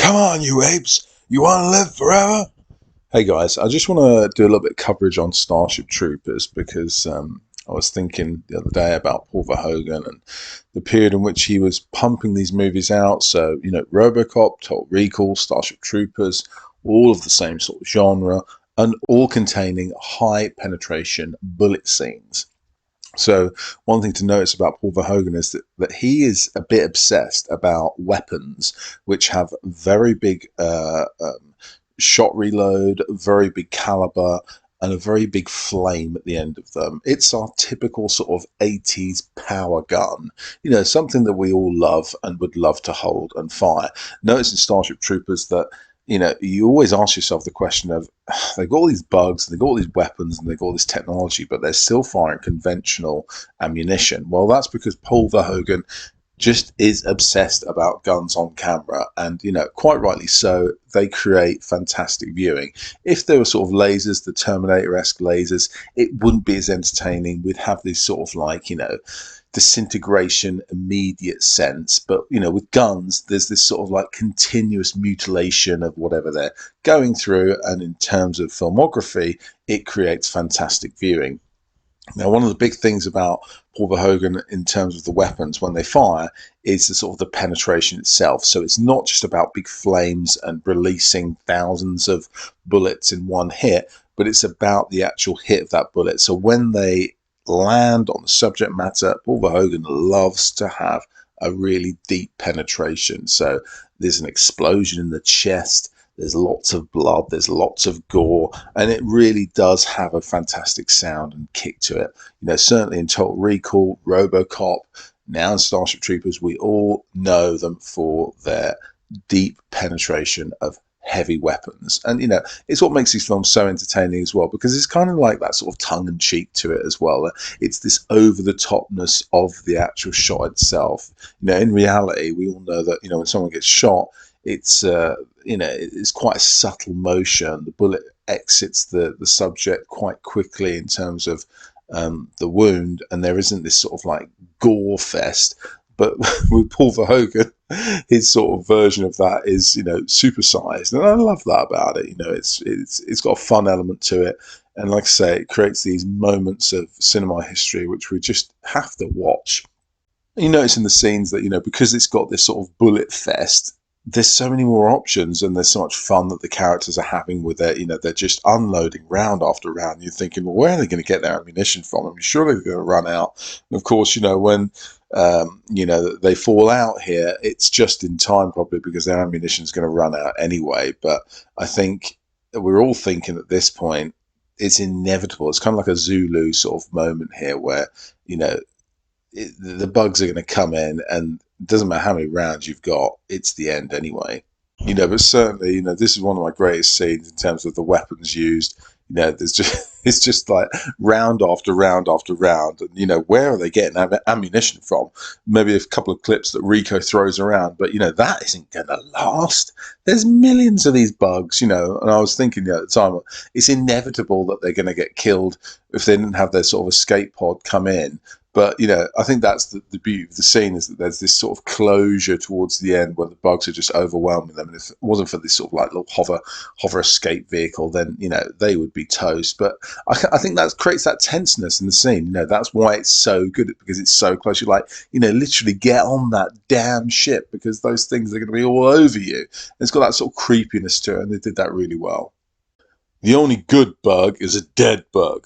Come on, you apes! You want to live forever? Hey guys, I just want to do a little bit of coverage on Starship Troopers because I was thinking the other day about Paul Verhoeven and the period in which he was pumping these movies out. So, RoboCop, Total Recall, Starship Troopers, all of the same sort of genre and all containing high penetration bullet scenes. So one thing to notice about Paul Verhoeven is that he is a bit obsessed about weapons which have very big shot reload, very big caliber, and a very big flame at the end of them. It's our typical sort of 80s power gun, something that we all love and would love to hold and fire. Notice in Starship Troopers that you always ask yourself the question of, they've got all these bugs, they've got all these weapons, and they've got all this technology, but they're still firing conventional ammunition. Well, that's because Paul Verhoeven just is obsessed about guns on camera, and quite rightly so. They create fantastic viewing. If there were sort of lasers, the Terminator-esque lasers, it wouldn't be as entertaining. We'd have this sort of disintegration immediate sense, but with guns there's this sort of continuous mutilation of whatever they're going through, and in terms of filmography it creates fantastic viewing. Now, one of the big things about Paul Verhoeven in terms of the weapons when they fire is the sort of the penetration itself. So it's not just about big flames and releasing thousands of bullets in one hit, but it's about the actual hit of that bullet. So when they land on the subject matter, Paul Verhoeven loves to have a really deep penetration. So there's an explosion in the chest, there's lots of blood, there's lots of gore, and it really does have a fantastic sound and kick to it. Certainly in Total Recall, RoboCop, now in Starship Troopers, we all know them for their deep penetration of heavy weapons. And it's what makes these films so entertaining as well, because it's kind of like that sort of tongue-in-cheek to it as well. It's this over-the-topness of the actual shot itself. In reality, we all know that when someone gets shot, it's it's quite a subtle motion. The bullet exits the subject quite quickly in terms of the wound, and there isn't this sort of gore fest. But with Paul Verhoeven, his sort of version of that is supersized, and I love that about it. It's got a fun element to it, and like I say, it creates these moments of cinema history which we just have to watch. You notice in the scenes that because it's got this sort of bullet fest, there's so many more options, and there's so much fun that the characters are having with it. They're just unloading round after round. You're thinking, well, where are they going to get their ammunition from? I mean, surely they're going to run out. And of course, when they fall out here, it's just in time, probably because their ammunition is going to run out anyway. But I think we're all thinking at this point it's inevitable. It's kind of like a Zulu sort of moment here where the bugs are going to come in, and it doesn't matter how many rounds you've got, it's the end anyway. But certainly, this is one of my greatest scenes in terms of the weapons used. There's just it's just like round after round after round, and where are they getting ammunition from? Maybe a couple of clips that Rico throws around, but that isn't going to last. There's millions of these bugs, and I was thinking at the time, it's inevitable that they're going to get killed if they didn't have their sort of escape pod come in. But, I think that's the beauty of the scene, is that there's this sort of closure towards the end where the bugs are just overwhelming them. And if it wasn't for this sort of little hover escape vehicle, then, they would be toast. But I think that creates that tenseness in the scene. That's why it's so good, because it's so close. You're literally get on that damn ship, because those things are going to be all over you. And it's got that sort of creepiness to it, and they did that really well. The only good bug is a dead bug.